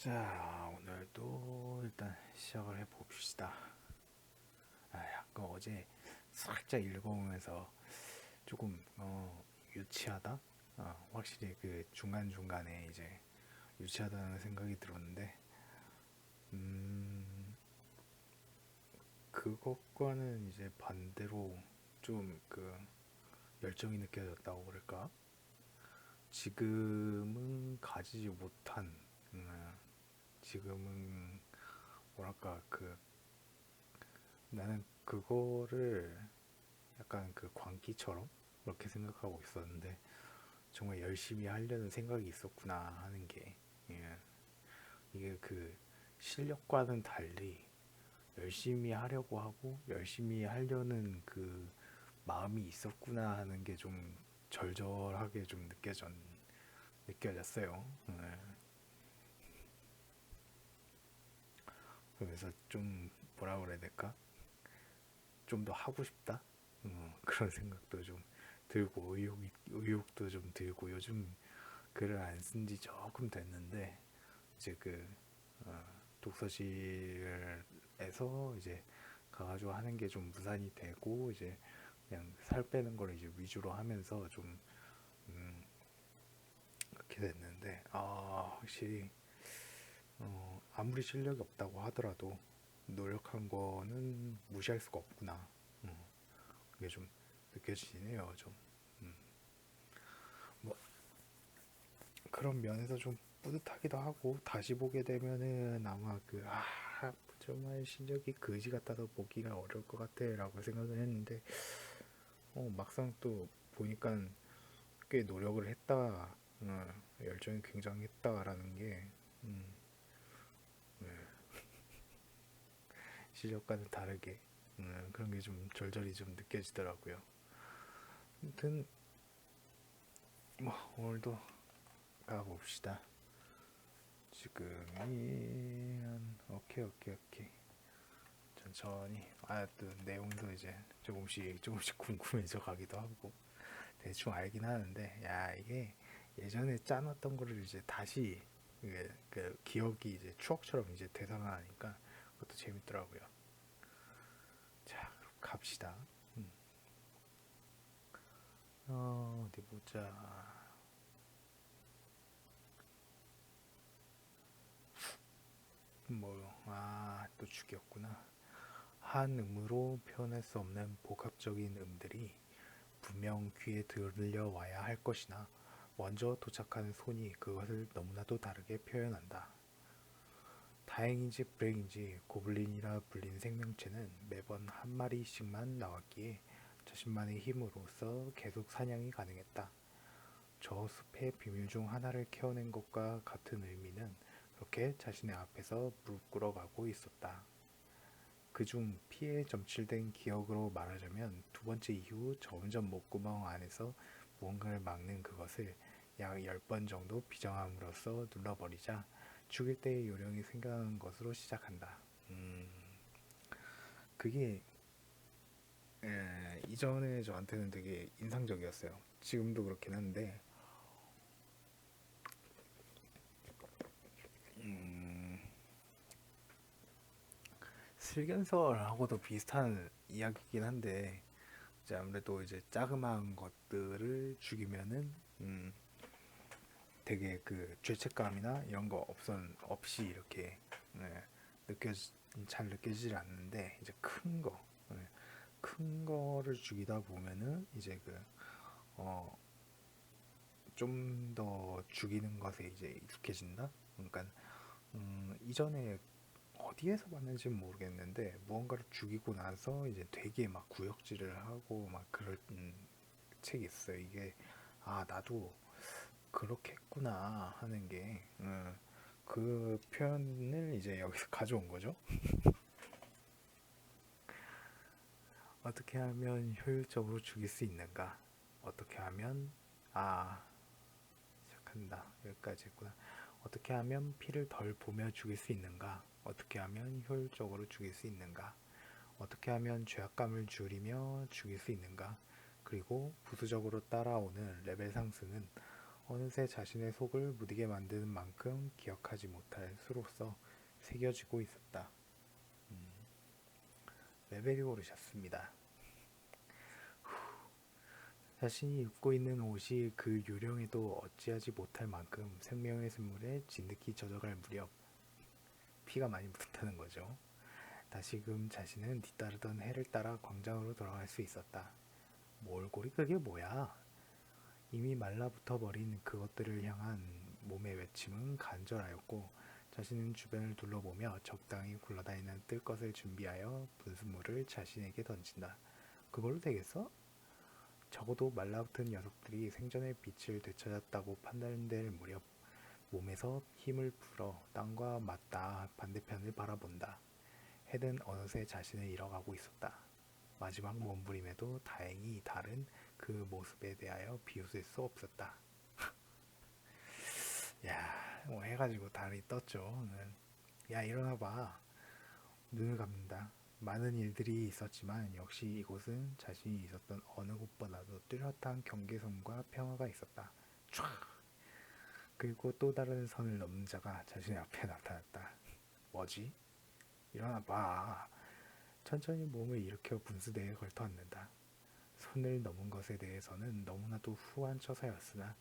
자, 오늘도 일단 시작을 해봅시다. 약간 어제 살짝 읽어보면서 조금 유치하다? 확실히 그 중간중간에 이제 유치하다는 생각이 들었는데, 음, 그것과는 이제 반대로 좀 그 열정이 느껴졌다고 그럴까? 지금은 가지지 못한, 지금은 뭐랄까, 나는 그거를 약간 그 광기처럼 그렇게 생각하고 있었는데 정말 열심히 하려는 생각이 있었구나 하는 게, 예, 이게 그 실력과는 달리 열심히 하려고 하고 열심히 하려는 그 마음이 있었구나 하는 게 좀 절절하게 좀 느껴졌어요. 예. 그래서 좀 뭐라 그래야 될까? 좀 더 하고 싶다? 그런 생각도 좀 들고 의욕도 좀 들고 요즘 글을 안 쓴 지 조금 됐는데 이제 어, 독서실에서 이제 가가지고 하는 게 좀 무산이 되고 이제 그냥 살 빼는 걸 이제 위주로 하면서 좀 음, 그렇게 됐는데 확실히 아무리 실력이 없다고 하더라도 노력한 거는 무시할 수가 없구나. 그게 좀 느껴지네요. 좀 뭐 그런 면에서 좀 뿌듯하기도 하고 다시 보게 되면은 아마 정말 실력이 그지 같아서 보기가 어려울 것 같아라고 생각을 했는데 막상 또 보니까 꽤 노력을 했다, 열정이 굉장했다라는 게 음, 네, 실력과는 다르게 그런 게 좀 절절히 좀 느껴지더라고요. 아무튼 뭐 오늘도 가봅시다. 지금이 오케이 천천히 또 내용도 이제 조금씩 궁금해져 가기도 하고 대충 알긴 하는데 야 이게 예전에 짜놨던 거를 이제 다시 그 기억이 이제 추억처럼 이제 되살아나니까 그것도 재밌더라고요. 자 그럼 갑시다. 음. 어디 보자. 또 죽였구나. 한 음으로 표현할 수 없는 복합적인 음들이 분명 귀에 들려와야 할 것이나 먼저 도착하는 손이 그것을 너무나도 다르게 표현한다. 다행인지 불행인지 고블린이라 불린 생명체는 매번 한 마리씩만 나왔기에 자신만의 힘으로써 계속 사냥이 가능했다. 저 숲의 비밀 중 하나를 캐어낸 것과 같은 의미는 그렇게 자신의 앞에서 무릎 꿇어가고 있었다. 그중 피에 점칠된 기억으로 말하자면 두 번째 이후 점점 목구멍 안에서 무언가를 막는 그것을 약 10번 정도 비정함으로써 눌러버리자 죽일 때의 요령이 생겨나는 것으로 시작한다. 그게 이전에 저한테는 되게 인상적이었어요. 지금도 그렇긴 한데 슬견설하고도 비슷한 이야기긴 한데 이제 아무래도 이제 자그마한 것들을 죽이면은 되게 그 죄책감이나 이런 거 없이 이렇게 네, 느껴 잘 느껴지질 않는데 이제 큰 거를 죽이다 보면은 이제 어, 좀 더 죽이는 것에 이제 익숙해진다. 그러니까 이전에 어디에서 봤는지는 모르겠는데 무언가를 죽이고 나서 이제 되게 막 구역질을 하고 막 그럴 책이 있어요. 이게 나도 그렇게 했구나 하는 게 그 표현을 이제 여기서 가져온 거죠. 어떻게 하면 효율적으로 죽일 수 있는가? 어떻게 하면 아 시작한다. 여기까지 했구나. 어떻게 하면 피를 덜 보며 죽일 수 있는가? 어떻게 하면 효율적으로 죽일 수 있는가? 어떻게 하면 죄악감을 줄이며 죽일 수 있는가? 그리고 부수적으로 따라오는 레벨 상승은 어느새 자신의 속을 무디게 만드는 만큼 기억하지 못할 수로서 새겨지고 있었다. 레벨이 오르셨습니다. 자신이 입고 있는 옷이 그 유령에도 어찌하지 못할 만큼 생명의 샘물에 진득히 젖어갈 무렵 피가 많이 묻었다는 거죠. 다시금 자신은 뒤따르던 해를 따라 광장으로 돌아갈 수 있었다. 몰골이 그게 뭐야? 이미 말라붙어 버린 그것들을 향한 몸의 외침은 간절하였고 자신은 주변을 둘러보며 적당히 굴러다니는 뜰 것을 준비하여 분수물을 자신에게 던진다. 그걸로 되겠어? 적어도 말라붙은 녀석들이 생전의 빛을 되찾았다고 판단될 무렵 몸에서 힘을 풀어 땅과 맞닿아 반대편을 바라본다. 해는 어느새 자신을 잃어가고 있었다. 마지막 몸부림에도 다행히 달은 그 모습에 대하여 비웃을 수 없었다. 야, 뭐 해가지고 달이 떴죠. 야, 일어나봐. 눈을 감는다. 많은 일들이 있었지만 역시 이곳은 자신이 있었던 어느 곳보다도 뚜렷한 경계선과 평화가 있었다. 촤! 그리고 또 다른 선을 넘는 자가 자신의 앞에 나타났다. 뭐지? 일어나봐. 천천히 몸을 일으켜 분수대에 걸터 앉는다. 선을 넘은 것에 대해서는 너무나도 후한 처사였으나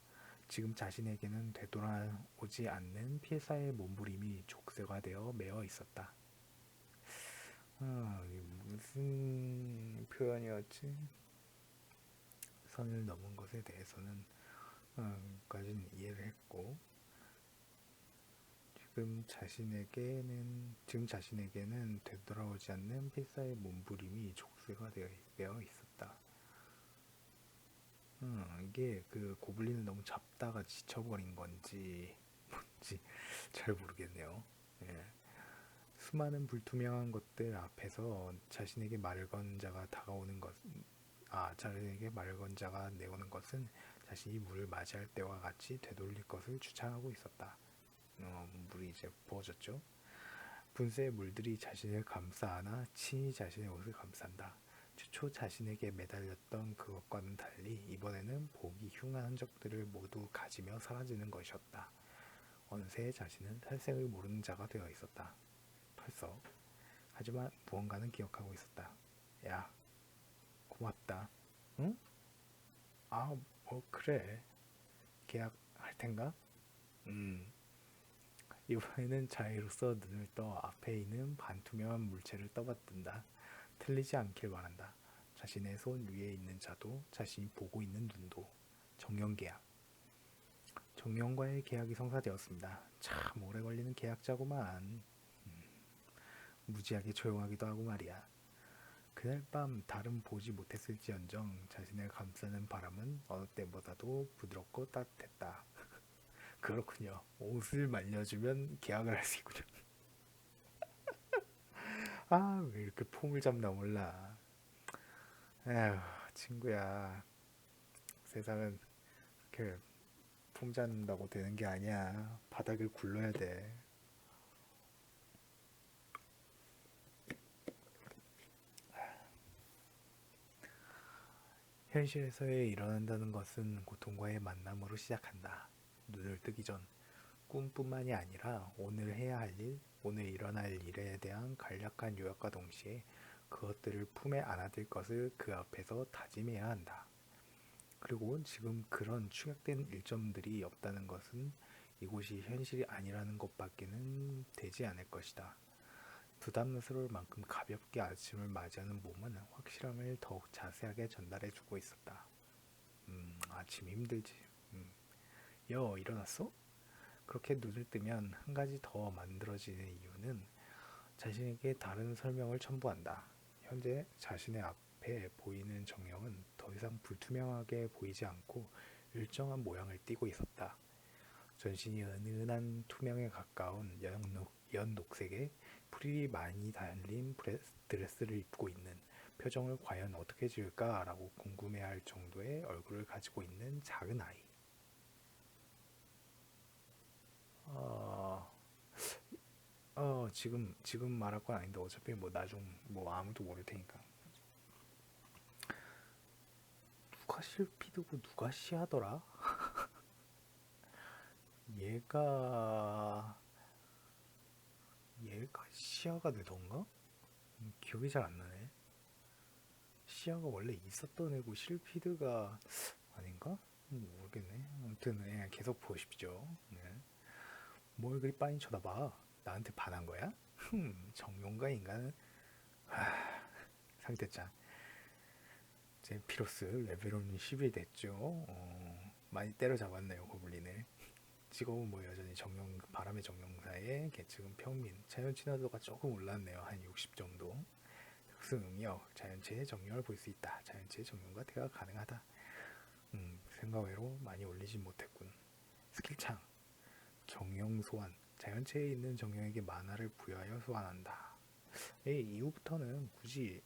지금 자신에게는 되돌아오지 않는 필사의 몸부림이 족쇄화되어 매어 있었다. 무슨 표현이었지? 선을 넘은 것에 대해서는 까지는 이해를 했고 지금 자신에게는 되돌아오지 않는 필사의 몸부림이 족쇄가 되어 있었다. 이게 그 고블린을 너무 잡다가 지쳐버린 건지 뭔지 잘 모르겠네요. 예. 수많은 불투명한 것들 앞에서 자신에게 말을 건 자가 자신에게 말을 건 자가 내오는 것은 자신이 물을 맞이할 때와 같이 되돌릴 것을 주창하고 있었다. 물이 이제 부어졌죠. 분수의 물들이 자신을 감싸 안아 친히 자신의 옷을 감싼다. 최초 자신에게 매달렸던 그것과는 달리 이번에는 보기 흉한 흔적들을 모두 가지며 사라지는 것이었다. 어느새 자신은 탈색을 모르는 자가 되어 있었다. 벌써. 하지만 무언가는 기억하고 있었다. 야, 고맙다. 응? 아, 뭐 그래. 계약할 텐가? 이번에는 자의로서 눈을 떠 앞에 있는 반투명한 물체를 떠받든다. 틀리지 않길 바란다. 자신의 손 위에 있는 자도 자신이 보고 있는 눈도 정령계약. 정령과의 계약이 성사되었습니다. 참 오래 걸리는 계약자구만. 무지하게 조용하기도 하고 말이야. 그날 밤 달은 보지 못했을지언정 자신을 감싸는 바람은 어느 때보다도 부드럽고 따뜻했다. 그렇군요. 옷을 말려주면 계약을 할 수 있군요. 아, 왜 이렇게 폼을 잡나 몰라. 에휴, 친구야. 세상은 이렇게 폼 잡는다고 되는 게 아니야. 바닥을 굴러야 돼. 현실에서 일어난다는 것은 고통과의 만남으로 시작한다. 눈을 뜨기 전 꿈뿐만이 아니라 오늘 해야 할 일, 오늘 일어날 일에 대한 간략한 요약과 동시에 그것들을 품에 안아들 것을 그 앞에서 다짐해야 한다. 그리고 지금 그런 축약된 일점들이 없다는 것은 이곳이 현실이 아니라는 것밖에는 되지 않을 것이다. 부담스러울 만큼 가볍게 아침을 맞이하는 몸은 확실함을 더욱 자세하게 전달해주고 있었다. 아침 힘들지. 일어났어? 그렇게 눈을 뜨면 한 가지 더 만들어지는 이유는 자신에게 다른 설명을 첨부한다. 현재 자신의 앞에 보이는 정령은 더 이상 불투명하게 보이지 않고 일정한 모양을 띠고 있었다. 전신이 은은한 투명에 가까운 연녹색의 프릴이 많이 달린 드레스를 입고 있는 표정을 과연 어떻게 지을까라고 궁금해할 정도의 얼굴을 가지고 있는 작은 아이. 어, 지금 말할 건 아닌데 어차피 뭐 나중 뭐 아무도 모를 테니까. 누가 실피드고 누가 시하더라? 얘가 시야가 되던가? 기억이 잘 안 나네. 시야가 원래 있었던 애고 실피드가 아닌가? 모르겠네. 아무튼 계속 보십시오. 네. 뭘 그리 빤히 쳐다봐? 나한테 반한 거야? 정용가 인간은 상태짱. 제피로스 레벨은 10이 됐죠. 많이 때려잡았네요 고블린을. 직업은 뭐 여전히 바람의 정령사의 계층은 평민. 자연 친화도가 조금 올랐네요. 한 60 정도. 특수 능력 자연체의 정령을 볼 수 있다. 자연체의 정령과 대화가 가능하다. 생각외로 많이 올리진 못했군. 스킬창 정령 소환 자연체에 있는 정령에게 만화를 부여하여 소환한다. 이후부터는 굳이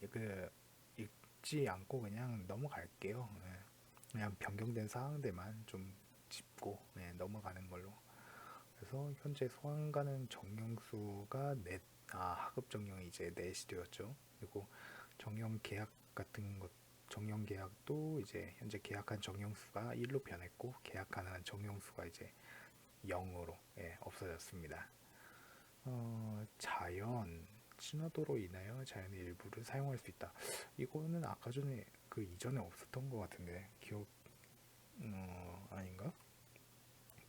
읽지 않고 그냥 넘어갈게요. 그냥 변경된 사항들만 좀 짚고 넘어가는 걸로. 그래서 현재 소환 가능 정령수가 넷, 하급 정령이 이제 넷이 되었죠. 그리고 정령 계약 같은 것, 정령 계약도 이제 현재 계약한 정령수가 1로 변했고 계약 가능한 정령수가 이제 0으로 없어졌습니다. 자연 친화도로 인하여 자연의 일부를 사용할 수 있다. 이거는 아까 전에 그 이전에 없었던 것 같은데 기억 아닌가?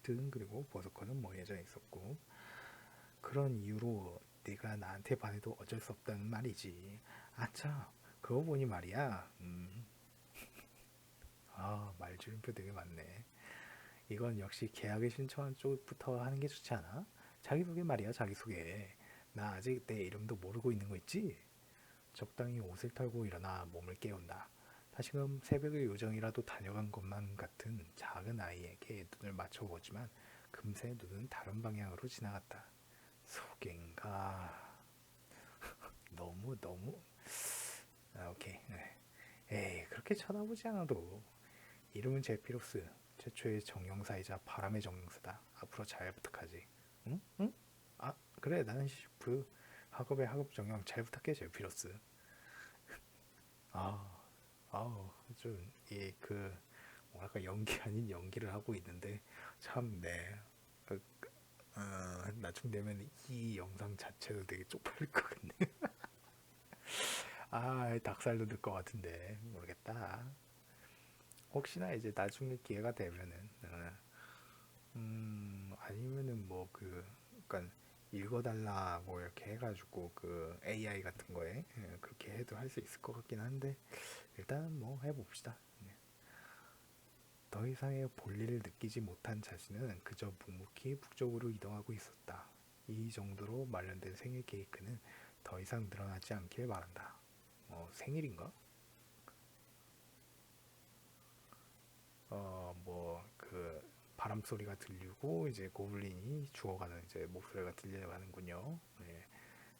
그리고 버서커는 뭐 예전에 있었고 그런 이유로 내가 나한테 반해도 어쩔 수 없다는 말이지. 아차 그러고 보니 말이야. 말줄임표 되게 많네. 이건 역시 계약을 신청한 쪽부터 하는 게 좋지 않아? 자기소개 말이야 자기소개. 나 아직 내 이름도 모르고 있는 거 있지? 적당히 옷을 털고 일어나 몸을 깨운다. 다시금 새벽의 요정이라도 다녀간 것만 같은 작은 아이에게 눈을 맞춰보지만 금세 눈은 다른 방향으로 지나갔다. 소개인가? 너무 오케이. 네. 에이 그렇게 쳐다보지 않아도 이름은 제피로스 최초의 정령사이자 바람의 정령사다. 앞으로 잘 부탁하지. 응? 응? 아 그래 나는 시프 학업의 학업 정령 잘 부탁해 제피로스. 아 아우 좀이그 뭐랄까 연기 아닌 연기를 하고 있는데 참네 나중 되면 이 영상 자체도 되게 쪽팔릴 것 같네. 닭살도 들 것 같은데 모르겠다. 혹시나 이제 나중에 기회가 되면은 아니면은 그러니까 읽어달라 뭐 이렇게 해가지고 그 AI 같은 거에 그렇게 해도 할 수 있을 것 같긴 한데 일단 뭐 해봅시다. 더 이상의 볼일을 느끼지 못한 자신은 그저 묵묵히 북쪽으로 이동하고 있었다. 이 정도로 마련된 생일 케이크는 더 이상 늘어나지 않길 바란다. 생일인가? 뭐 그 바람 소리가 들리고 이제 고블린이 죽어가는 이제 목소리가 들려가는군요.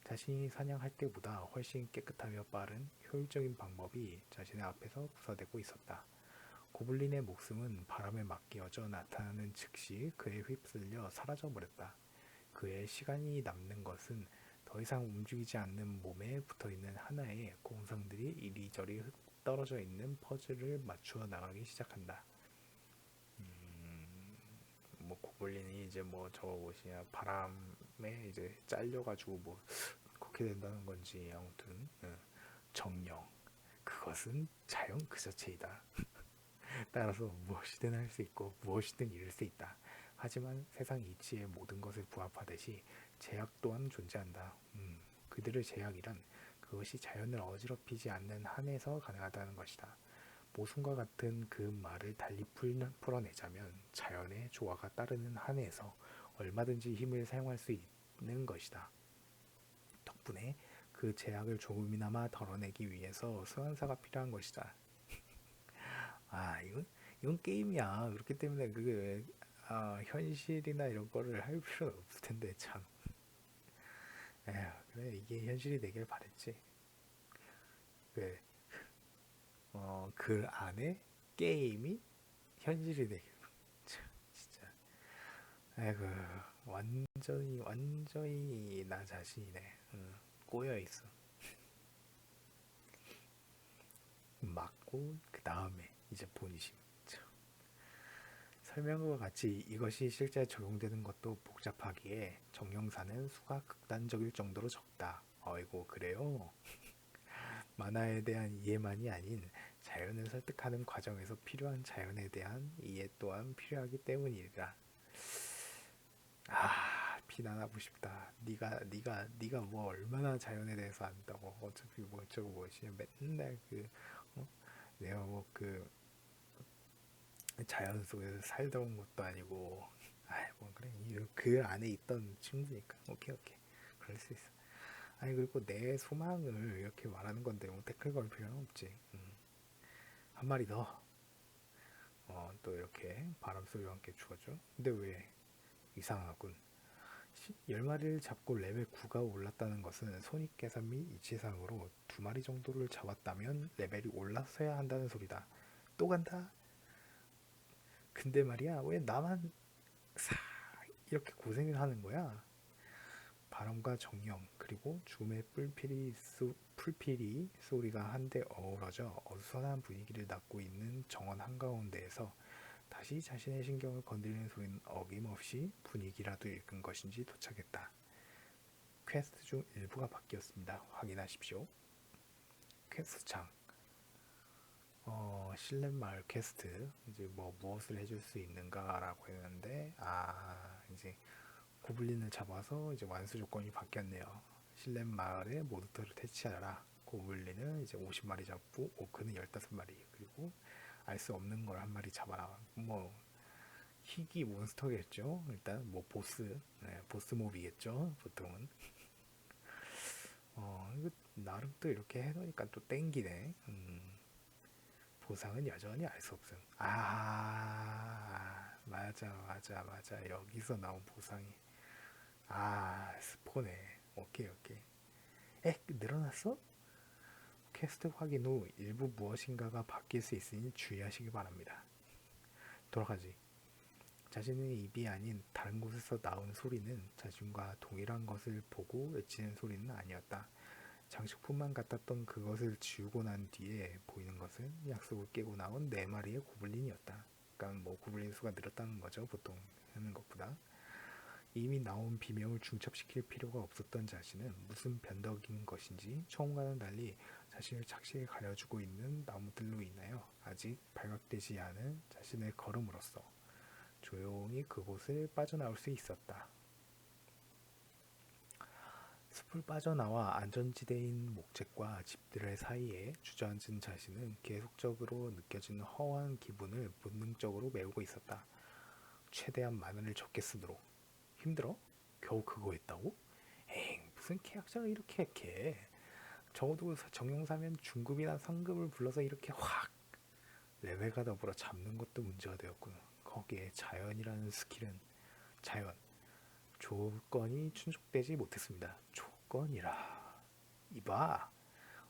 자신이 사냥할 때보다 훨씬 깨끗하며 빠른 효율적인 방법이 자신의 앞에서 구사되고 있었다. 고블린의 목숨은 바람에 맡겨져 나타나는 즉시 그에 휩쓸려 사라져버렸다. 그의 시간이 남는 것은 더 이상 움직이지 않는 몸에 붙어있는 하나의 공상들이 이리저리 떨어져 있는 퍼즐을 맞추어 나가기 시작한다. 뭐 고블린이 이제 뭐 저거 뭐시냐 바람에 이제 잘려가지고 뭐 그렇게 된다는 건지 아무튼 정령 그것은 자연 그 자체이다. 따라서 무엇이든 할 수 있고 무엇이든 이룰 수 있다. 하지만 세상 이치의 모든 것을 부합하듯이 제약 또한 존재한다. 그들의 제약이란 그것이 자연을 어지럽히지 않는 한에서 가능하다는 것이다. 모순과 같은 그 말을 달리 풀어내자면 자연의 조화가 따르는 한에서 얼마든지 힘을 사용할 수 있는 것이다. 덕분에 그 제약을 조금이나마 덜어내기 위해서 소환사가 필요한 것이다. 이건 게임이야. 그렇기 때문에 현실이나 이런 거를 할 필요는 없을 텐데 참. 에휴, 그래 이게 현실이 되길 바랬지. 그래, 그 안에 게임이 현실이 되길. 참, 진짜. 아이고, 완전히 나 자신이네. 꼬여 있어. 맞고 그 다음에 이제 본심. 설명과 같이 이것이 실제 적용되는 것도 복잡하기에 정형사는 수가 극단적일 정도로 적다. 어이고 그래요? 만화에 대한 이해만이 아닌 자연을 설득하는 과정에서 필요한 자연에 대한 이해 또한 필요하기 때문이다. 비난하고 싶다. 네가 뭐 얼마나 자연에 대해서 안다고. 어차피 뭐 저거 뭐지? 맨날 어? 내가 뭐 자연 속에서 살다 온 것도 아니고. 뭐 그래. 그 안에 있던 친구니까. 오케이 오케이. 그럴 수 있어. 그리고 내 소망을 이렇게 말하는 건데 뭐 댓글 걸 필요는 없지. 한 마리 더. 또 이렇게 바람 소리와 함께 주어줘. 근데 왜 이상하군. 10마리를 잡고 레벨 9가 올랐다는 것은 손익계산 및 이치상으로 2마리 정도를 잡았다면 레벨이 올랐어야 한다는 소리다. 또 간다. 근데 말이야, 왜 나만 이렇게 고생을 하는 거야? 바람과 정령 그리고 죽음의 풀피리 소리가 한데 어우러져 어수선한 분위기를 낳고 있는 정원 한가운데에서 다시 자신의 신경을 건드리는 소리는 어김없이 분위기라도 읽은 것인지 도착했다. 퀘스트 중 일부가 바뀌었습니다. 확인하십시오. 퀘스트 창. 실내 마을 퀘스트. 이제 뭐 무엇을 해줄 수 있는가라고 했는데, 이제 고블린을 잡아서 이제 완수 조건이 바뀌었네요. 실내 마을에 모두들을 퇴치하라. 고블린은 이제 50마리 잡고 오크는 15마리, 그리고 알 수 없는 걸 한 마리 잡아라. 뭐 희귀 몬스터겠죠. 일단 뭐 보스 몹이겠죠. 보통은. 이거 나름 또 이렇게 해놓으니까 또 땡기네. 보상은 여전히 알 수 없음. 맞아. 여기서 나온 보상이. 스포네. 오케이. 늘어났어? 퀘스트 확인 후 일부 무엇인가가 바뀔 수 있으니 주의하시기 바랍니다. 돌아가지. 자신의 입이 아닌 다른 곳에서 나온 소리는 자신과 동일한 것을 보고 외치는 소리는 아니었다. 장식품만 같았던 그것을 지우고 난 뒤에 보이는 것은 약속을 깨고 나온 4마리의 고블린이었다. 그러니까 뭐 고블린 수가 늘었다는 거죠. 보통 하는 것보다. 이미 나온 비명을 중첩시킬 필요가 없었던 자신은 무슨 변덕인 것인지 처음과는 달리 자신을 착실히 가려주고 있는 나무들로 인하여 아직 발각되지 않은 자신의 걸음으로써 조용히 그곳을 빠져나올 수 있었다. 숲을 빠져나와 안전지대인 목책과 집들의 사이에 주저앉은 자신은 계속적으로 느껴지는 허한 기분을 본능적으로 메우고 있었다. 최대한 만화를 적게 쓰도록. 힘들어? 겨우 그거 했다고? 무슨 계약자가 이렇게 했게. 적어도 정형사면 중급이나 상급을 불러서 이렇게 확 레벨과 더불어 잡는 것도 문제가 되었군. 거기에 자연이라는 스킬은 자연 조건이 충족되지 못했습니다. 조건이라. 이봐.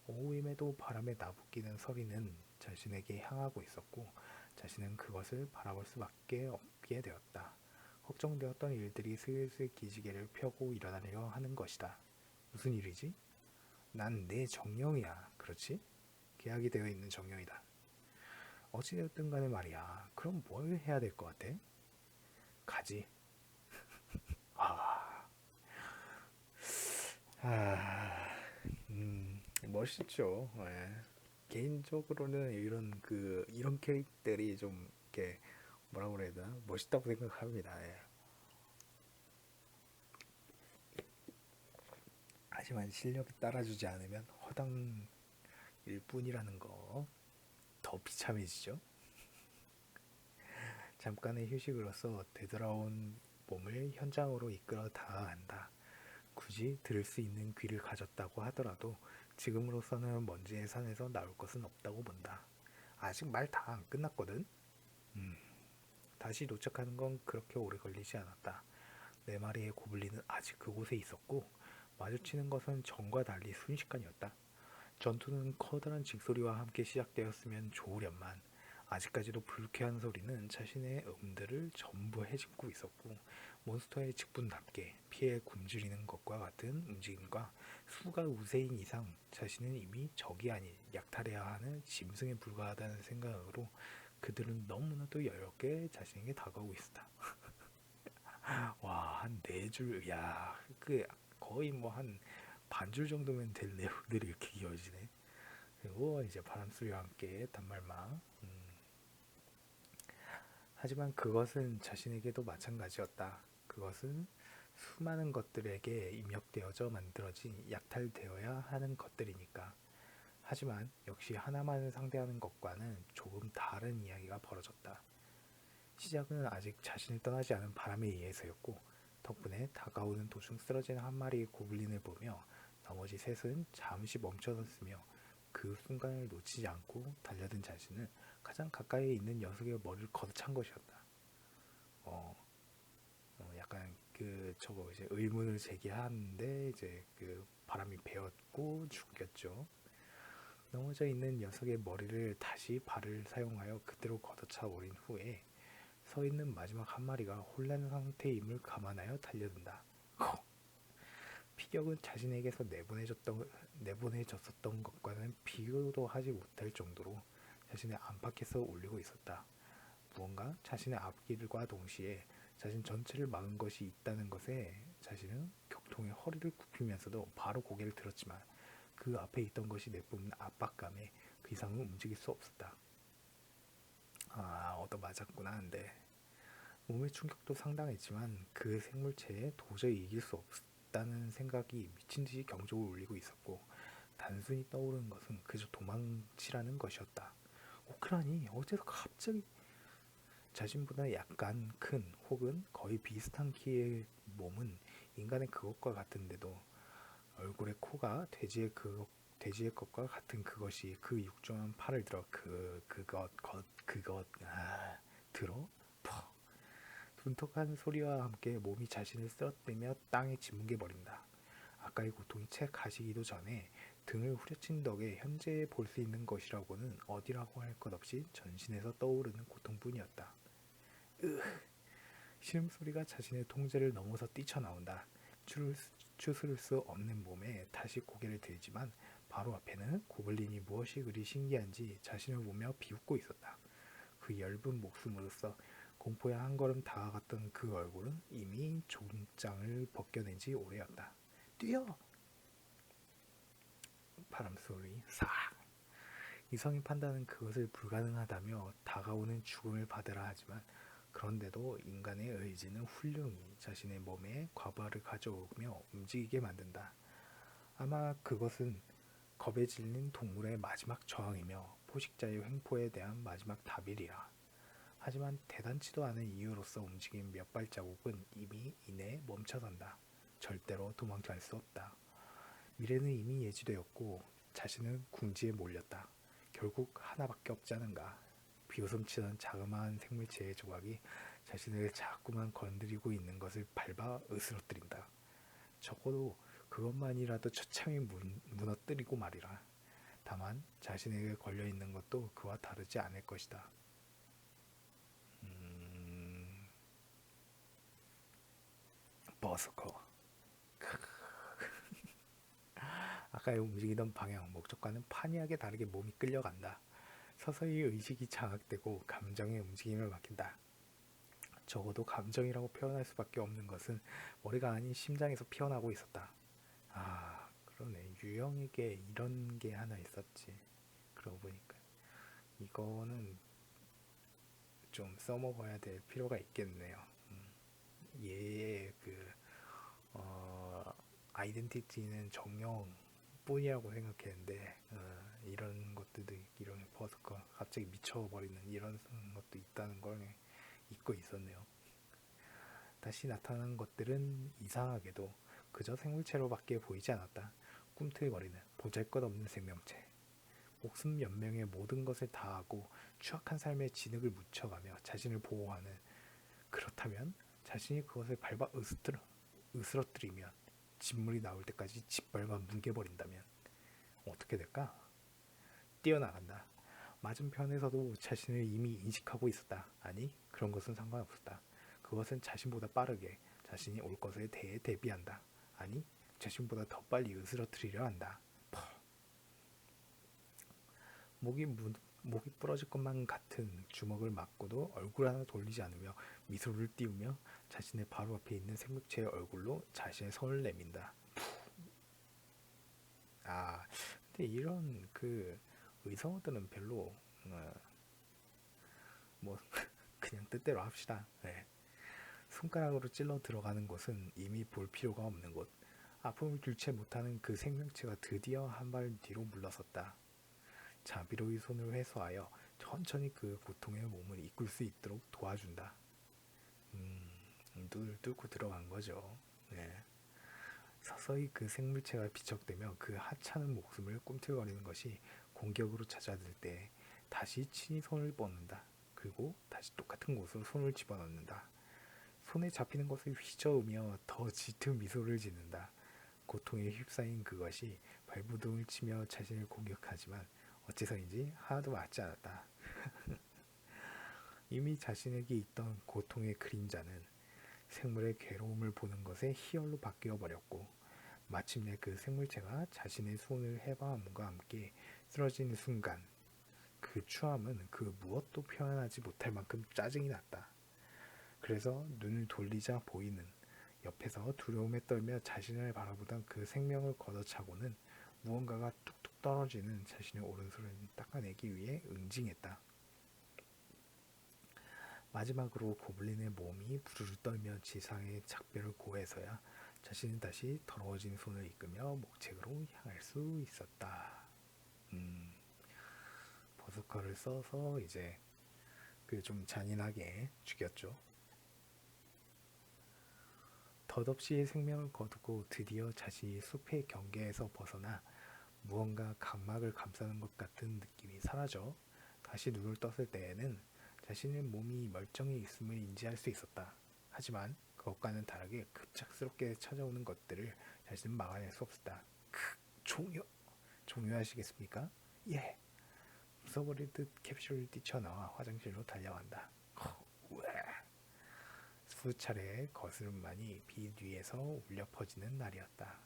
오후임에도 바람에 나부끼는 서리는 자신에게 향하고 있었고 자신은 그것을 바라볼 수밖에 없게 되었다. 걱정되었던 일들이 슬슬 기지개를 펴고 일어나려 하는 것이다. 무슨 일이지? 난 내 정령이야. 그렇지? 계약이 되어 있는 정령이다. 어찌되었든 간에 말이야. 그럼 뭘 해야 될 것 같아? 가지. 멋있죠. 예. 개인적으로는 이런 캐릭터들이 좀 이렇게 뭐라고 그래야 되나 멋있다고 생각합니다. 예. 하지만 실력이 따라주지 않으면 허당일 뿐이라는 거 더 비참해지죠. 잠깐의 휴식으로서 되돌아온 몸을 현장으로 이끌어 다가야 한다. 굳이 들을 수 있는 귀를 가졌다고 하더라도 지금으로서는 먼지의 산에서 나올 것은 없다고 본다. 아직 말 다 안 끝났거든. 다시 도착하는 건 그렇게 오래 걸리지 않았다. 4마리의 고블린은 아직 그곳에 있었고 마주치는 것은 전과 달리 순식간이었다. 전투는 커다란 징소리와 함께 시작되었으면 좋으련만 아직까지도 불쾌한 소리는 자신의 음들을 전부 헤집고 있었고 몬스터의 직분답게 피해 굶주리는 것과 같은 움직임과 수가 우세인 이상 자신은 이미 적이 아닌 약탈해야 하는 짐승에 불과하다는 생각으로 그들은 너무나도 여유롭게 자신에게 다가오고 있었다. 와, 한 4줄, 야, 그 거의 뭐 한 반줄 정도면 될 내용들이 이렇게 이어지네. 그리고 이제 바람소리와 함께 단말망. 하지만 그것은 자신에게도 마찬가지였다. 그것은 수많은 것들에게 입력되어져 만들어진 약탈되어야 하는 것들이니까. 하지만 역시 하나만을 상대하는 것과는 조금 다른 이야기가 벌어졌다. 시작은 아직 자신을 떠나지 않은 바람에 의해서였고, 덕분에 다가오는 도중 쓰러진 한 마리의 고블린을 보며 나머지 셋은 잠시 멈춰섰으며 그 순간을 놓치지 않고 달려든 자신은 가장 가까이에 있는 녀석의 머리를 걷어찬 것이었다. 약간 그 저거 이제 의문을 제기하는데 이제 그 바람이 베었고 죽였죠. 넘어져 있는 녀석의 머리를 다시 발을 사용하여 그대로 걷어차 버린 후에 서 있는 마지막 한 마리가 혼란 상태임을 감안하여 달려든다. 피격은 자신에게서 내보내졌었던 것과는 비교도 하지 못할 정도로 자신의 안팎에서 울리고 있었다. 무언가 자신의 앞길과 동시에 자신 전체를 막은 것이 있다는 것에 자신은 격통에 허리를 굽히면서도 바로 고개를 들었지만 그 앞에 있던 것이 내뿜는 압박감에 그 이상은 움직일 수 없었다. 얻어맞았구나. 한데 몸의 충격도 상당했지만 그 생물체에 도저히 이길 수 없다는 생각이 미친듯이 경적을 울리고 있었고 단순히 떠오르는 것은 그저 도망치라는 것이었다. 오크라니 어째서 갑자기 자신보다 약간 큰 혹은 거의 비슷한 키의 몸은 인간의 그것과 같은데도 얼굴의 코가 돼지의 것과 같은 그것이 그 육중한 팔을 들어 들어 둔턱한 소리와 함께 몸이 자신을 쓰러뜨리며 땅에 짓뭉개 버린다. 아까의 고통이 채 가시기도 전에 등을 후려친 덕에 현재 볼 수 있는 것이라고는 어디라고 할 것 없이 전신에서 떠오르는 고통뿐이었다. 신음소리가 자신의 통제를 넘어서 뛰쳐나온다. 추스를 수 없는 몸에 다시 고개를 들지만 바로 앞에는 고블린이 무엇이 그리 신기한지 자신을 보며 비웃고 있었다. 그 엷은 목숨으로써 공포에 한 걸음 다가갔던 그 얼굴은 이미 종장을 벗겨낸 지 오래였다. 뛰어! 바람소리 싹! 이성의 판단은 그것을 불가능하다며 다가오는 죽음을 받으라 하지만 그런데도 인간의 의지는 훌륭히 자신의 몸에 과부하를 가져오며 움직이게 만든다. 아마 그것은 겁에 질린 동물의 마지막 저항이며 포식자의 횡포에 대한 마지막 답이리라. 하지만 대단치도 않은 이유로서 움직인 몇 발자국은 이미 이내 멈춰선다. 절대로 도망갈 수 없다. 미래는 이미 예지되었고 자신은 궁지에 몰렸다. 결국 하나밖에 없지 않은가. 비웃음치던 자그마한 생물체의 조각이 자신을 자꾸만 건드리고 있는 것을 밟아 으스러뜨린다. 적어도 그것만이라도 처참히 무너뜨리고 말이라. 다만 자신에게 걸려있는 것도 그와 다르지 않을 것이다. 버서커. 아까 움직이던 방향, 목적과는 판이하게 다르게 몸이 끌려간다. 서서히 의식이 장악되고 감정의 움직임을 맡긴다. 적어도 감정이라고 표현할 수밖에 없는 것은 머리가 아닌 심장에서 피어나고 있었다. 그러네. 유형에게 이런 게 하나 있었지. 그러고 보니까 이거는 좀 써먹어야 될 필요가 있겠네요. 얘의 아이덴티티는 정령뿐이라고 생각했는데 이런 것들도 이런 버스커 갑자기 미쳐버리는 이런 것도 있다는 걸 잊고 있었네요. 다시 나타난 것들은 이상하게도 그저 생물체로밖에 보이지 않았다. 꿈틀거리는 보잘것없는 생명체. 목숨 연명의 모든 것을 다하고 추악한 삶의 진흙을 묻혀가며 자신을 보호하는, 그렇다면 자신이 그것을 밟아 으스러뜨리면 진물이 나올 때까지 짓밟아 뭉개버린다면 어떻게 될까? 뛰어나간다. 맞은편에서도 자신을 이미 인식하고 있었다. 아니, 그런 것은 상관없었다. 그것은 자신보다 빠르게 자신이 올 것에 대해 대비한다. 아니, 자신보다 더 빨리 으스러뜨리려 한다. 목이 목이 부러질 것만 같은 주먹을 맞고도 얼굴 하나 돌리지 않으며 미소를 띄우며 자신의 바로 앞에 있는 생물체의 얼굴로 자신의 손을 내민다. 아, 근데 이런 그 의성어들은 별로 뭐 그냥 뜻대로 합시다. 네. 손가락으로 찔러 들어가는 곳은 이미 볼 필요가 없는 곳. 아픔을 줄체 못하는 그 생명체가 드디어 한 발 뒤로 물러섰다. 자비로이 손을 회수하여 천천히 그 고통의 몸을 이끌 수 있도록 도와준다. 눈을 뚫고 들어간 거죠. 네. 서서히 그 생물체가 비척대며 그 하찮은 목숨을 꿈틀거리는 것이 공격으로 찾아들 때 다시 친히 손을 뻗는다. 그리고 다시 똑같은 곳으로 손을 집어넣는다. 손에 잡히는 것을 휘저으며 더 짙은 미소를 짓는다. 고통에 휩싸인 그것이 발부둥을 치며 자신을 공격하지만 어째서인지 하나도 맞지 않았다. 이미 자신에게 있던 고통의 그림자는 생물의 괴로움을 보는 것에 희열로 바뀌어 버렸고 마침내 그 생물체가 자신의 손을 해방함과 함께 쓰러지는 순간 그 추함은 그 무엇도 표현하지 못할 만큼 짜증이 났다. 그래서 눈을 돌리자 보이는 옆에서 두려움에 떨며 자신을 바라보던 그 생명을 걷어차고는 무언가가 뚝뚝 떨어지는 자신의 오른손을 닦아내기 위해 응징했다. 마지막으로 고블린의 몸이 부르르 떨며 지상의 작별을 고해서야 자신은 다시 더러워진 손을 이끌며 목책으로 향할 수 있었다. 버스커를 써서 이제 그 좀 잔인하게 죽였죠. 덧없이 생명을 거두고 드디어 자신이 숲의 경계에서 벗어나 무언가 각막을 감싸는 것 같은 느낌이 사라져 다시 눈을 떴을 때에는 자신의 몸이 멀쩡히 있음을 인지할 수 있었다. 하지만 그것과는 다르게 급작스럽게 찾아오는 것들을 자신은 막아낼 수 없었다. 종료하시겠습니까? 예. 부숴버릴 듯 캡슐을 뛰쳐나와 화장실로 달려간다. 수차례 거스름만이 빛 위에서 울려 퍼지는 날이었다.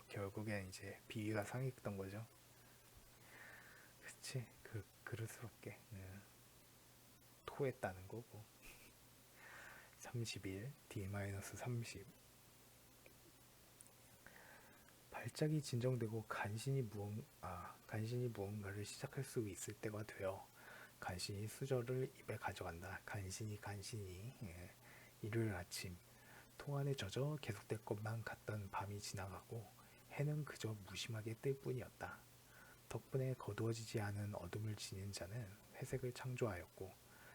결국엔 이제 비위가 상했던 거죠. 그치? 그릇스럽게 토했다는 거고. 30일, D-30. 발작이 진정되고 간신히 무언가를 시작할 수 있을 때가 되어 간신히 수저를 입에 가져간다. 간신히. 예. 일요일 아침 통안에 젖어 계속될 것만 같던 밤이 지나가고 해는 그저 무심하게 뜰 뿐이었다. 덕분에 거두어지지 않은 어둠을 지닌 자는 회색을 창조하였고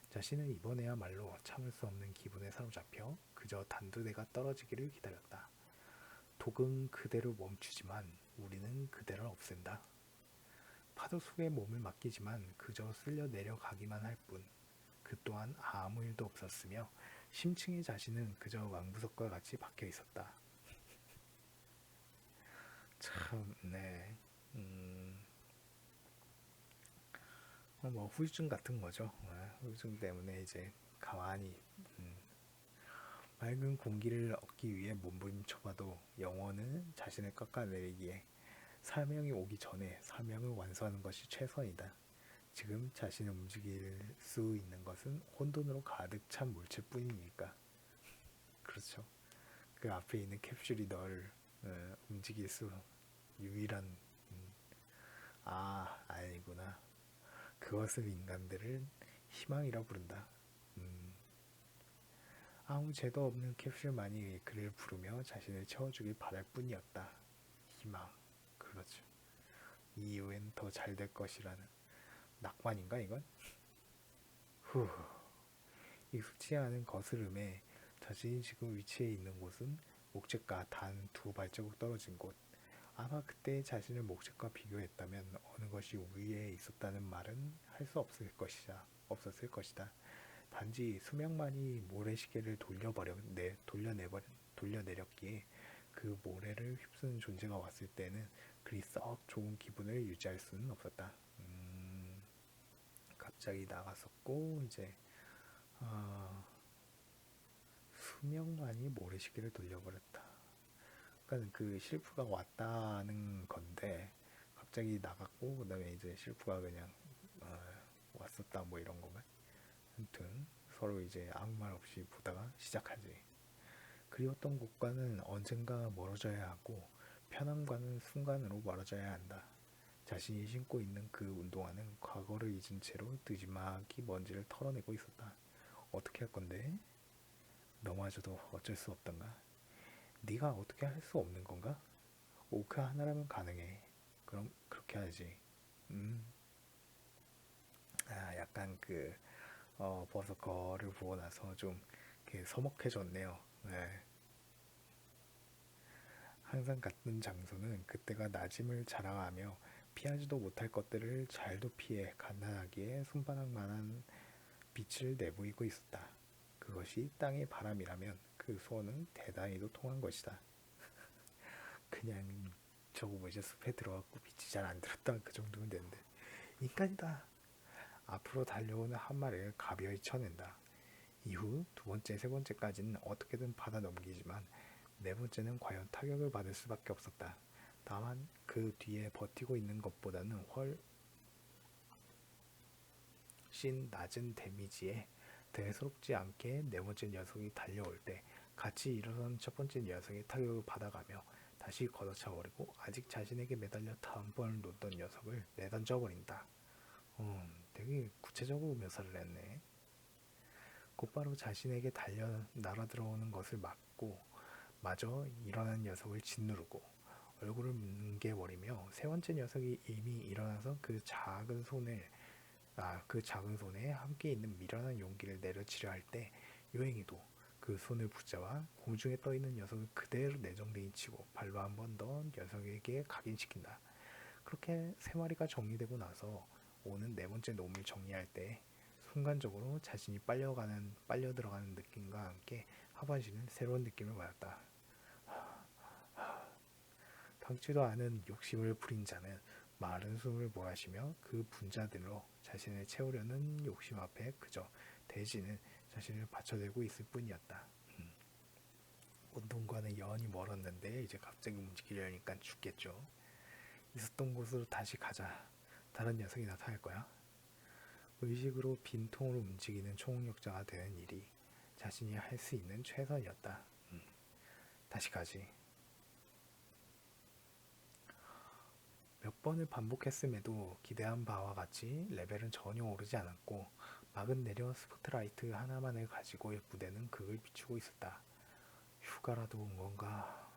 자신은 이번에야말로 참을 수 없는 기분에 사로잡혀 그저 단두대가 떨어지기를 기다렸다. 독은 그대로 멈추지만 우리는 그대를 없앤다. 파도 속에 몸을 맡기지만 그저 쓸려 내려가기만 할 뿐. 그 또한 아무 일도 없었으며 심층의 자신은 그저 왕부석과 같이 박혀 있었다. 참, 네. 뭐 후유증 같은 거죠. 후유증 때문에 이제 가만히 맑은 공기를 얻기 위해 몸부림쳐봐도 영혼은 자신을 깎아내리기에 사명이 오기 전에 사명을 완수하는 것이 최선이다. 지금 자신을 움직일 수 있는 것은 혼돈으로 가득 찬 물체 뿐이니까. 그렇죠. 그 앞에 있는 캡슐이 널 움직일 수 유일한 아니구나. 그것을 인간들은 희망이라 부른다. 아무 죄도 없는 캡슐만이 그를 부르며 자신을 채워주길 바랄 뿐이었다. 희망. 그렇죠. 이후엔 더 잘 될 것이라는 낭만인가 이건? 후. 익숙치 않은 거스름에 자신이 지금 위치해 있는 곳은 목재가 단 2발자국 떨어진 곳. 아마 그때 자신을 목재과 비교했다면 어느 것이 위에 있었다는 말은 할 수 없었을 것이다. 단지 수명만이 모래시계를 돌려내렸기에 그 모래를 휩쓰는 존재가 왔을 때는 그리 썩 좋은 기분을 유지할 수는 없었다. 갑자기 나갔었고 이제 수명만이 모래시계를 돌려버렸다. 그러니까 그 실프가 왔다는 건데 갑자기 나갔고 그다음에 이제 실프가 그냥 왔었다 뭐 이런 거만. 아무튼 서로 이제 아무 말 없이 보다가 시작하지. 그리웠던 곳과는 언젠가 멀어져야 하고 편함과는 순간으로 멀어져야 한다. 자신이 신고 있는 그 운동화는 과거를 잊은 채로 느지막이 먼지를 털어내고 있었다. 어떻게 할 건데? 너마저도 어쩔 수 없던가? 네가 어떻게 할 수 없는 건가? 오크 하나라면 가능해. 그럼 그렇게 하지. 음, 약간 버서커를 보고 나서 좀 서먹해졌네요. 네. 항상 같은 장소는 그때가 낮임을 자랑하며 피하지도 못할 것들을 잘도 피해 갓난아기의 손바닥만한 빛을 내보이고 있었다. 그것이 땅의 바람이라면 그 소원은 대단히도 통한 것이다. 그냥 저거 뭐지 숲에 들어갔고 빛이 잘 안 들었다 그 정도면 되는데 인간이다. 앞으로 달려오는 한 마리를 가벼이 쳐낸다. 이후 두 번째, 세 번째까지는 어떻게든 받아 넘기지만 네 번째는 과연 타격을 받을 수밖에 없었다. 다만 그 뒤에 버티고 있는 것보다는 훨씬 낮은 데미지에 대수롭지 않게 네 번째 녀석이 달려올 때 같이 일어선 첫 번째 녀석의 타격을 받아가며 다시 걷어차버리고 아직 자신에게 매달려 다음번을 놓던 녀석을 내던져버린다. 되게 구체적으로 묘사를 했네. 곧바로 자신에게 날아들어오는 것을 막고 마저 일어난 녀석을 짓누르고 얼굴을 뭉개버리며 세 번째 녀석이 이미 일어나서 그 작은 손에 함께 있는 미련한 용기를 내려치려 할 때 요행이도 그 손을 붙잡아 공중에 떠있는 녀석을 그대로 내정댕이 치고 발로 한 번 더 녀석에게 각인시킨다. 그렇게 세 마리가 정리되고 나서 오는 네 번째 놈을 정리할 때 순간적으로 자신이 빨려 들어가는 느낌과 함께 하반신은 새로운 느낌을 받았다. 당치도 않은 욕심을 부린 자는 마른 숨을 몰아쉬며 그 분자들로 자신을 채우려는 욕심 앞에 그저 대지는 자신을 받쳐대고 있을 뿐이었다. 운동과는 여한이 멀었는데 이제 갑자기 움직이려니까 죽겠죠. 있었던 곳으로 다시 가자. 다른 녀석이 나타날 거야. 의식으로 빈통으로 움직이는 초능력자가 되는 일이 자신이 할 수 있는 최선이었다. 다시 가지. 몇 번을 반복했음에도 기대한 바와 같이 레벨은 전혀 오르지 않았고 막은 내려 스포트라이트 하나만을 가지고 무대는 극을 비추고 있었다. 휴가라도 온 건가?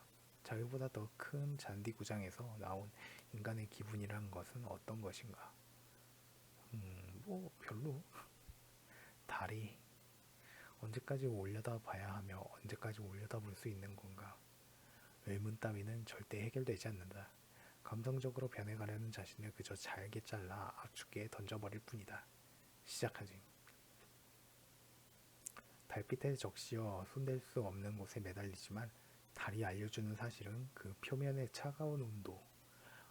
자기보다 더 큰 잔디구장에서 나온 인간의 기분이란 것은 어떤 것인가? 뭐 별로. 달이 언제까지 올려다 봐야 하며 언제까지 올려다 볼 수 있는 건가? 의문 따위는 절대 해결되지 않는다. 감성적으로 변해가려는 자신을 그저 잘게 잘라 압축기에 던져버릴 뿐이다. 시작하지. 달빛에 적시어 손댈 수 없는 곳에 매달리지만 달이 알려주는 사실은 그 표면의 차가운 온도,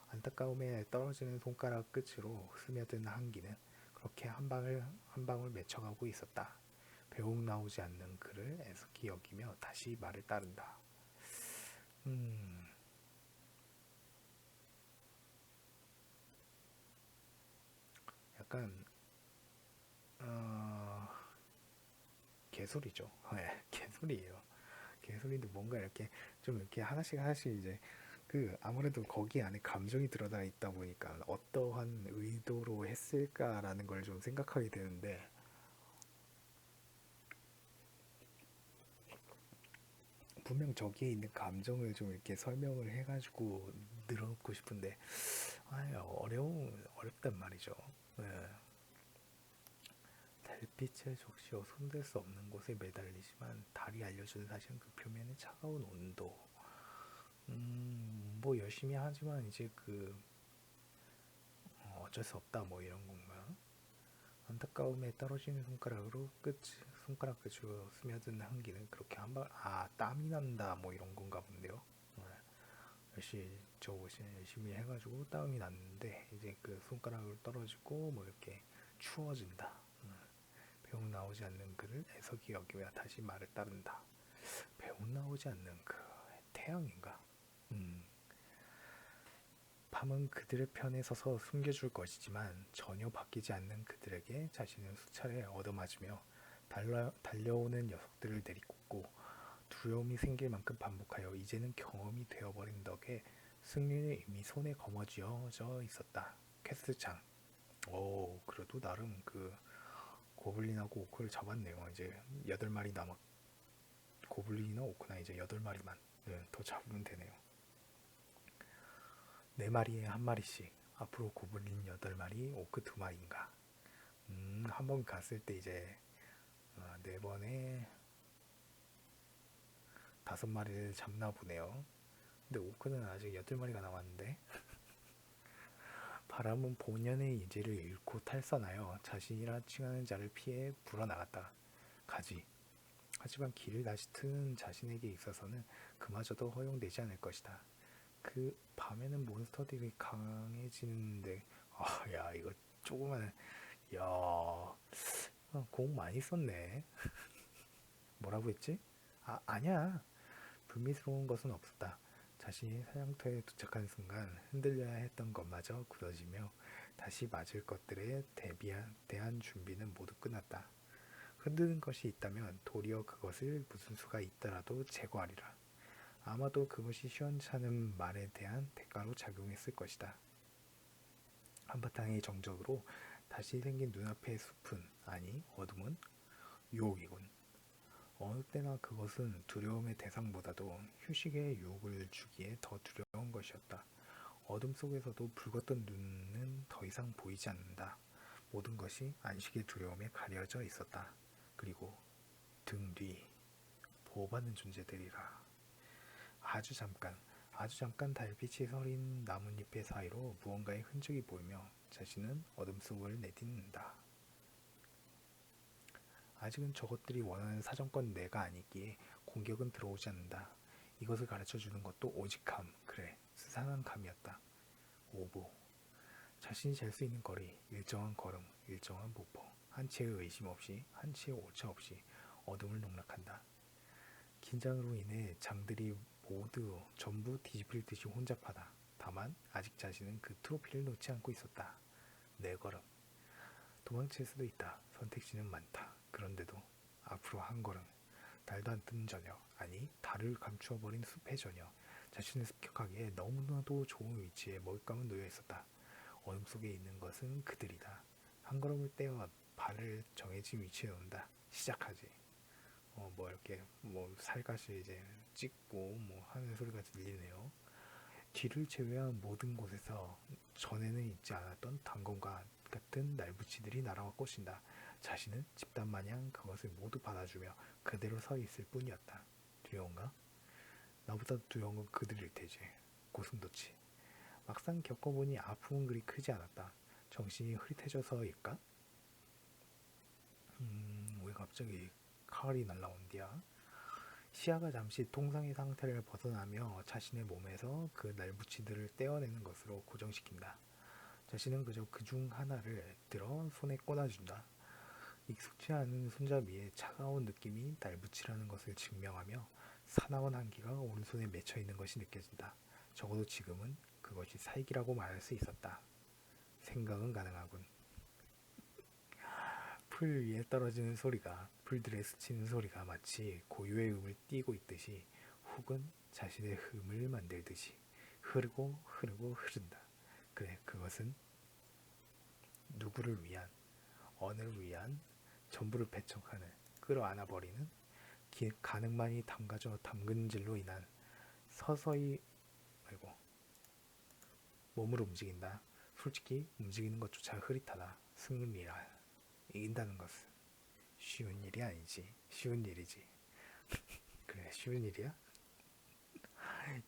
안타까움에 떨어지는 손가락 끝으로 스며든 한기는 그렇게 한 방울 맺혀가고 있었다. 배옥 나오지 않는 그를 애석히 여기며 다시 말을 따른다. 약간 어, 개소리죠. 네, 개소리예요. 개소리인데 뭔가 이렇게 좀 이렇게 하나씩 이제 아무래도 거기 안에 감정이 들어가 있다 보니까 어떠한 의도로 했을까라는 걸 좀 생각하게 되는데 분명 저기에 있는 감정을 좀 이렇게 설명을 해가지고 늘어놓고 싶은데 어렵단 말이죠. 네. 달빛에 적시어 손댈 수 없는 곳에 매달리지만 달이 알려주는 사실은 그 표면의 차가운 온도. 뭐 열심히 하지만 이제 어쩔 수 없다 뭐 이런 건가? 안타까움에 떨어지는 손가락 끝으로 스며든 한기는 그렇게 땀이 난다 뭐 이런 건가 본데요. 네. 열심히 해가지고 땀이 났는데 이제 그 손가락으로 떨어지고 뭐 이렇게 추워진다. 배웅 나오지 않는 그를 애석히 여기며 다시 말을 따른다. 배웅 나오지 않는 그 태양인가? 음, 밤은 그들의 편에 서서 숨겨줄 것이지만 전혀 바뀌지 않는 그들에게 자신은 수차례 얻어맞으며 달려오는 녀석들을 내리꽂고 두려움이 생길 만큼 반복하여 이제는 경험이 되어버린 덕에 승리는 이미 손에 거머쥐어져 있었다. 퀘스트창. 오, 그래도 나름 그 고블린하고 오크를 잡았네요. 이제 8마리 남았. 고블린이나 오크나 이제 8마리만 더 잡으면 되네요. 4마리에 1마리씩. 앞으로 고블린 8마리, 오크 2마리인가. 한 번 갔을 때 이제 4번에 5마리를 잡나 보네요. 근데 오크는 아직 8마리가 남았는데 바람은 본연의 이지를 잃고 탈선하여 자신이라 칭하는 자를 피해 불어나갔다. 가지. 하지만 길을 다시 트는 자신에게 있어서는 그마저도 허용되지 않을 것이다. 그 밤에는 몬스터들이 강해지는데 야 이거 조그만 야 공 많이 썼네. 뭐라고 했지? 아니야. 불미스러운 것은 없었다. 자신이 사냥터에 도착한 순간 흔들려야 했던 것마저 굳어지며 다시 맞을 것들에 대한 준비는 모두 끝났다. 흔드는 것이 있다면 도리어 그것을 무슨 수가 있더라도 제거하리라. 아마도 그것이 시원찮은 말에 대한 대가로 작용했을 것이다. 한바탕의 정적으로 다시 생긴 눈앞의 숲은 아니 어둠은 유혹이군. 어느 때나 그것은 두려움의 대상보다도 휴식의 유혹을 주기에 더 두려운 것이었다. 어둠 속에서도 붉었던 눈은 더 이상 보이지 않는다. 모든 것이 안식의 두려움에 가려져 있었다. 그리고 등 뒤 보호받는 존재들이라. 아주 잠깐 달빛이 서린 나뭇잎의 사이로 무언가의 흔적이 보이며 자신은 어둠 속을 내딛는다. 아직은 저것들이 원하는 사정권 내가 아니기에 공격은 들어오지 않는다. 이것을 가르쳐주는 것도 오직함, 그래, 스산한 감이었다. 오보. 자신이 잴 수 있는 거리, 일정한 걸음, 일정한 목포, 한치의 의심 없이, 한치의 오차 없이 어둠을 농락한다. 긴장으로 인해 장들이 전부 뒤집힐 듯이 혼잡하다. 다만 아직 자신은 그 트로피를 놓지 않고 있었다. 네 걸음. 도망칠 수도 있다. 선택지는 많다. 그런데도 앞으로 한 걸음. 달도 안 뜨는 저녁, 아니 달을 감추어버린 숲의 저녁. 자신을 습격하기에 너무나도 좋은 위치에 먹잇감은 놓여 있었다. 어둠 속에 있는 것은 그들이다. 한 걸음을 떼어 발을 정해진 위치에 놓는다. 시작하지. 뭐 이렇게 뭐 살갗을 이제 찍고 뭐 하는 소리가 들리네요. 뒤를 제외한 모든 곳에서 전에는 있지 않았던 단검과 같은 날붙이들이 날아와 꽂힌다. 자신은 집단 마냥 그것을 모두 받아주며 그대로 서 있을 뿐이었다. 두려운가? 나보다 두려운 건 그들일 테지. 고슴도치. 막상 겪어보니 아픔은 그리 크지 않았다. 정신이 흐릿해져서일까? 왜 갑자기 칼이 날라온디야? 시야가 잠시 통상의 상태를 벗어나며 자신의 몸에서 그 날붙이들을 떼어내는 것으로 고정시킨다. 자신은 그저 그중 하나를 들어 손에 꽂아준다. 익숙지 않은 손잡이에 차가운 느낌이 날붙이라는 것을 증명하며 사나운 한기가 오른손에 맺혀 있는 것이 느껴진다. 적어도 지금은 그것이 사익이라고 말할 수 있었다. 생각은 가능하군. 풀 위에 떨어지는 소리가 풀들에 스치는 소리가 마치 고유의 음을 띠고 있듯이 혹은 자신의 흠을 만들듯이 흐르고 흐른다. 그래, 그것은 누구를 위한, 어느를 위한 전부를 배척하는, 끌어안아버리는 가능만이 담가져 담근질로 인한 서서히 몸을 움직인다. 솔직히 움직이는 것조차 흐릿하다. 승리라. 이긴다는 것은 쉬운 일이 아니지. 쉬운 일이지. 그래, 쉬운 일이야?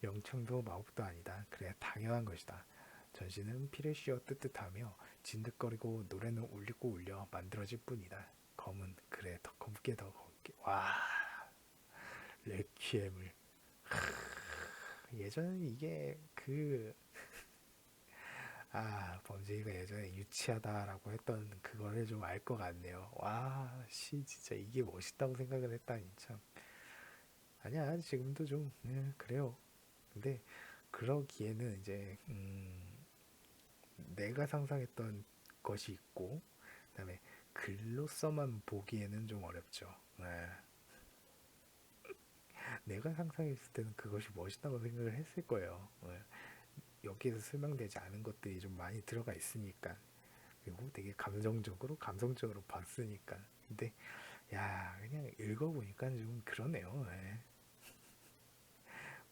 영청도 마법도 아니다. 그래, 당연한 것이다. 전신은 피를 씌워 뜨뜻하며 진득거리고 노래는 울리고 울려 만들어질 뿐이다. 검은, 그래, 더 검게 더 검게. 와, 레퀴엠을. 예전에 이게 범죄가 예전에 유치하다라고 했던 그거를 좀 알 것 같네요. 와, 진짜 이게 멋있다고 생각을 했다니 참. 아니야, 지금도 좀 그래요. 근데 그러기에는 이제 내가 상상했던 것이 있고, 그다음에 글로서만 보기에는 좀 어렵죠. 네. 내가 상상했을 때는 그것이 멋있다고 생각을 했을 거예요. 네. 여기에서 설명되지 않은 것들이 좀 많이 들어가 있으니까. 그리고 되게 감성적으로 봤으니까. 근데 야, 그냥 읽어보니까 좀 그러네요. 네.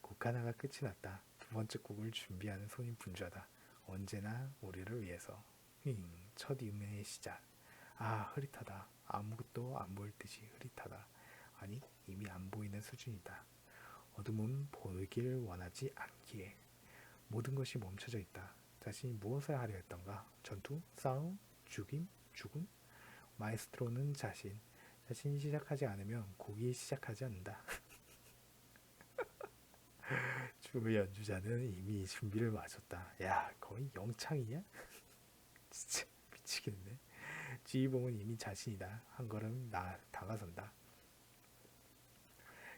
곡 하나가 끝이 났다. 두 번째 곡을 준비하는 손이 분주하다. 언제나 우리를 위해서. 첫 이음의 시작. 아, 흐릿하다. 아무것도 안 보일 듯이 흐릿하다. 아니, 이미 안 보이는 수준이다. 어둠은 보이길 원하지 않기에. 모든 것이 멈춰져 있다. 자신이 무엇을 하려 했던가? 전투? 싸움? 죽음? 마에스트로는 자신이 시작하지 않으면 곡이 시작하지 않는다. 주 연주자는 이미 준비를 마쳤다. 야, 거의 영창이냐? 진짜 미치겠네. 지휘봉은 이미 자신이다. 한 걸음 다가선다.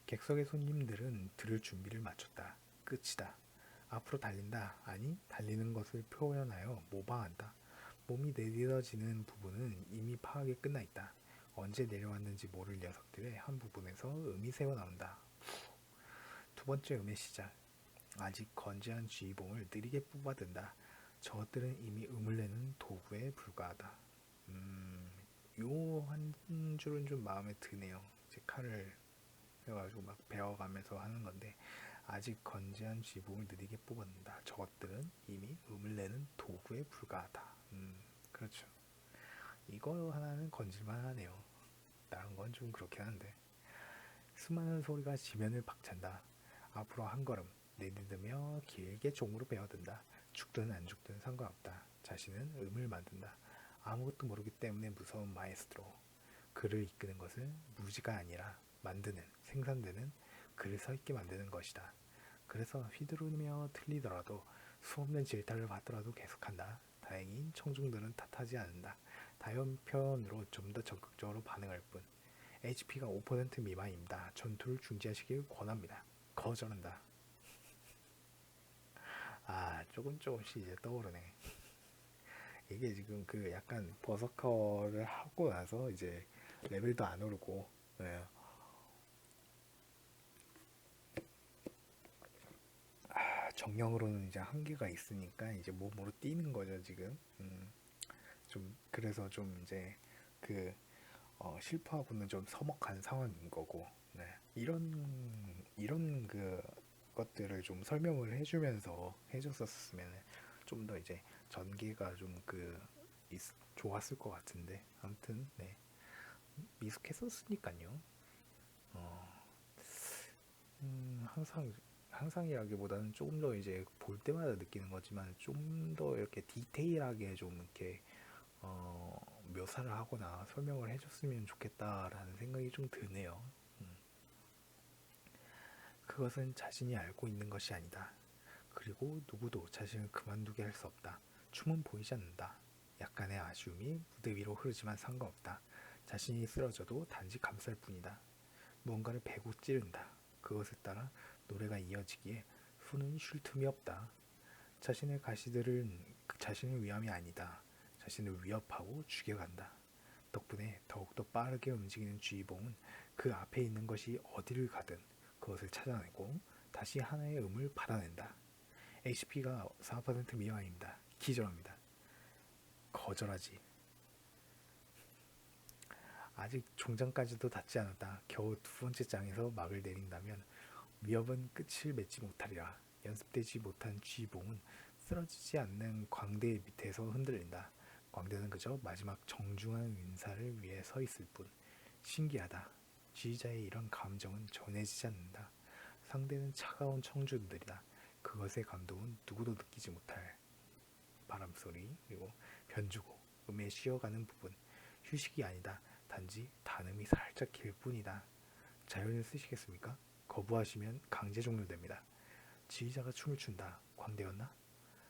객석의 손님들은 들을 준비를 마쳤다. 끝이다. 앞으로 달린다. 아니, 달리는 것을 표현하여 모방한다. 몸이 내리러지는 부분은 이미 파악이 끝나 있다. 언제 내려왔는지 모를 녀석들의 한 부분에서 음이 새어나온다. 두 번째 음의 시작. 아직 건재한 쥐봉을 느리게 뽑아든다. 저것들은 이미 음을 내는 도구에 불과하다. 요 한 줄은 좀 마음에 드네요. 이제 칼을 해가지고 막 베어가면서 하는 건데, 아직 건재한 쥐봉을 느리게 뽑아든다. 저것들은 이미 음을 내는 도구에 불과하다. 그렇죠. 이거 하나는 건질만 하네요. 다른 건 좀 그렇긴 한데. 수많은 소리가 지면을 박찬다. 앞으로 한 걸음 내딛으며 길게 종으로 베어든다. 죽든 안 죽든 상관없다. 자신은 음을 만든다. 아무것도 모르기 때문에 무서운 마에스트로. 그를 이끄는 것은 무지가 아니라 만드는, 생산되는, 그를 서 있게 만드는 것이다. 그래서 휘두르며 틀리더라도 수없는 질타를 받더라도 계속한다. 다행히 청중들은 탓하지 않는다. 다연편으로 좀 더 적극적으로 반응할 뿐. HP가 5% 미만입니다. 전투를 중지하시길 권합니다. 거절한다. 아, 조금씩 이제 떠오르네. 이게 지금 그 약간 버서커를 하고 나서 이제 레벨도 안 오르고, 네. 정령으로는 이제 한계가 있으니까 이제 몸으로 뛰는 거죠, 지금. 좀 그래서 좀 이제 그 실프하고는 좀 서먹한 상황인 거고, 네. 이런 그 것들을 좀 설명을 해주면서 해줬었으면 좀 더 이제 전개가 좀 좋았을 것 같은데, 아무튼 네, 미숙했었으니까요. 어, 항상 항상이라기보다는 조금 더 이제 볼 때마다 느끼는 거지만 좀 더 이렇게 디테일하게 좀 이렇게 묘사를 하거나 설명을 해줬으면 좋겠다라는 생각이 좀 드네요. 그것은 자신이 알고 있는 것이 아니다. 그리고 누구도 자신을 그만두게 할 수 없다. 춤은 보이지 않는다. 약간의 아쉬움이 무대 위로 흐르지만 상관없다. 자신이 쓰러져도 단지 감쌀 뿐이다. 무언가를 베고 찌른다. 그것에 따라 노래가 이어지기에 손은 쉴 틈이 없다. 자신의 가시들은 자신의 위함이 아니다. 자신을 위협하고 죽여간다. 덕분에 더욱더 빠르게 움직이는 주의봉은 그 앞에 있는 것이 어디를 가든 그것을 찾아내고 다시 하나의 음을 받아낸다. HP가 4% 미만입니다. 기절합니다. 거절하지. 아직 종장까지도 닿지 않았다. 겨우 두 번째 장에서 막을 내린다면 위협은 끝을 맺지 못하리라. 연습되지 못한 쥐봉은 쓰러지지 않는 광대 밑에서 흔들린다. 광대는 그저 마지막 정중한 인사를 위해 서 있을 뿐. 신기하다. 지휘자의 이런 감정은 전해지지 않는다. 상대는 차가운 청중들이다. 그것의 감동은 누구도 느끼지 못할 바람소리, 그리고 변주고 음에 쉬어가는 부분. 휴식이 아니다. 단지 단음이 살짝 길 뿐이다. 자연을 쓰시겠습니까? 거부하시면 강제 종료됩니다. 지휘자가 춤을 춘다. 광대였나?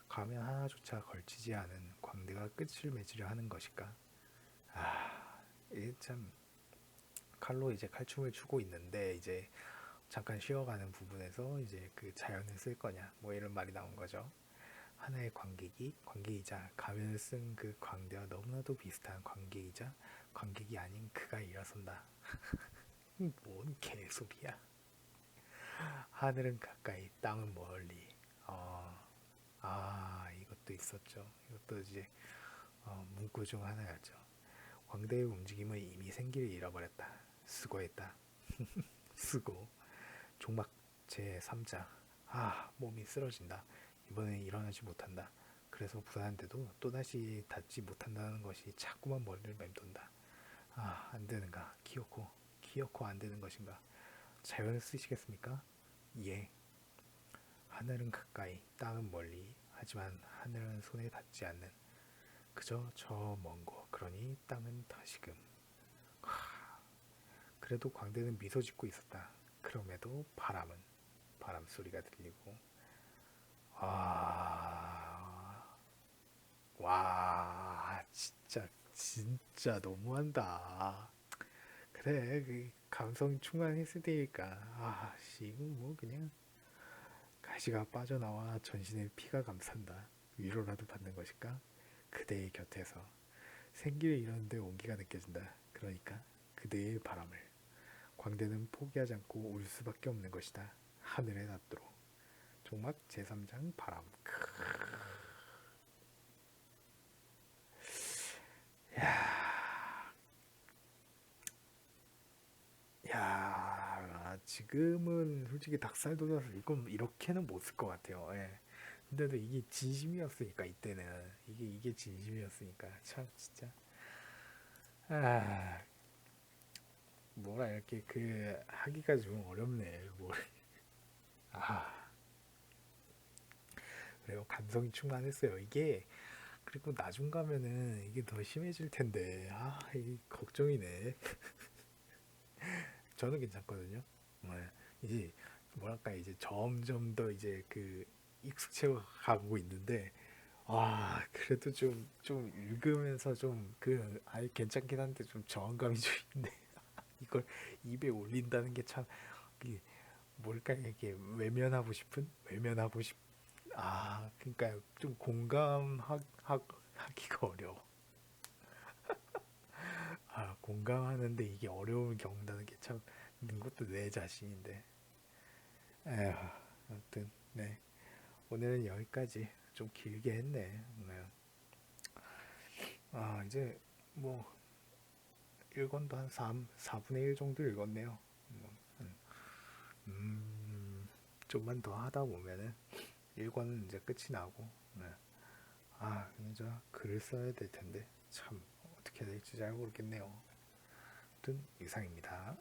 가면 하나조차 걸치지 않은 광대가 끝을 맺으려 하는 것일까? 아, 이게 참 칼로 이제 칼춤을 추고 있는데 이제 잠깐 쉬어가는 부분에서 이제 그 자연을 쓸 거냐 뭐 이런 말이 나온 거죠. 하나의 관객이자 가면을 쓴 그 광대와 너무나도 비슷한 관객이자 관객이 아닌 그가 일어선다. 뭔 개소리야. 하늘은 가까이, 땅은 멀리. 이것도 있었죠. 이것도 이제 문구 중 하나였죠. 광대의 움직임은 이미 생기를 잃어버렸다. 수고했다. 수고. 종막 제3자. 몸이 쓰러진다. 이번엔 일어나지 못한다. 그래서 불안한데도 또다시 닿지 못한다는 것이 자꾸만 머리를 맴돈다. 안 되는가? 기어코 안 되는 것인가? 자연을 쓰시겠습니까? 예. 하늘은 가까이, 땅은 멀리. 하지만 하늘은 손에 닿지 않는 그저 저 먼 곳. 그러니 땅은 다시금. 그래도 광대는 미소 짓고 있었다. 그럼에도 바람 소리가 들리고 와 진짜 너무한다. 그래 그 감성 충만했을 때니까 이거 뭐 그냥 가시가 빠져나와 전신에 피가 감싼다. 위로라도 받는 것일까? 그대의 곁에서 생기를 잃었는데 온기가 느껴진다. 그러니까 그대의 바람을 광대는 포기하지 않고 울 수밖에 없는 것이다. 하늘에 닿도록. 종막 제3장 바람. 지금은 솔직히 닭살 돋아서 이건 이렇게는 못 쓸 것 같아요. 예. 근데도 이게 진심이었으니까 이때는 이게 진심이었으니까 참 진짜 아 뭐라 이렇게 그 하기가 좀 어렵네. 아 그래요. 감성이 충만했어요. 이게 그리고 나중 가면은 이게 더 심해질 텐데 이게 걱정이네. 저는 괜찮거든요. 네. 이제 뭐랄까 이제 점점 더 이제 그 익숙해져 가고 있는데 그래도 좀 읽으면서 좀 그 아예 괜찮긴 한데 좀 저항감이 좀 있네. 이걸 입에 올린다는 게 참 뭘까 이게 외면하고 싶 그러니까 좀 공감하기가 어려워. 공감하는데 이게 어려움을 겪는다는 게 참 있는 것도 내 자신인데. 에휴, 아무튼 네 오늘은 여기까지 좀 길게 했네. 네. 이제 뭐 1권도 한 4분의 1 정도 읽었네요. 좀만 더 하다 보면은 1권은 이제 끝이 나고 네. 진짜 글을 써야 될 텐데 참 어떻게 될지 잘 모르겠네요. 아무튼 이상입니다.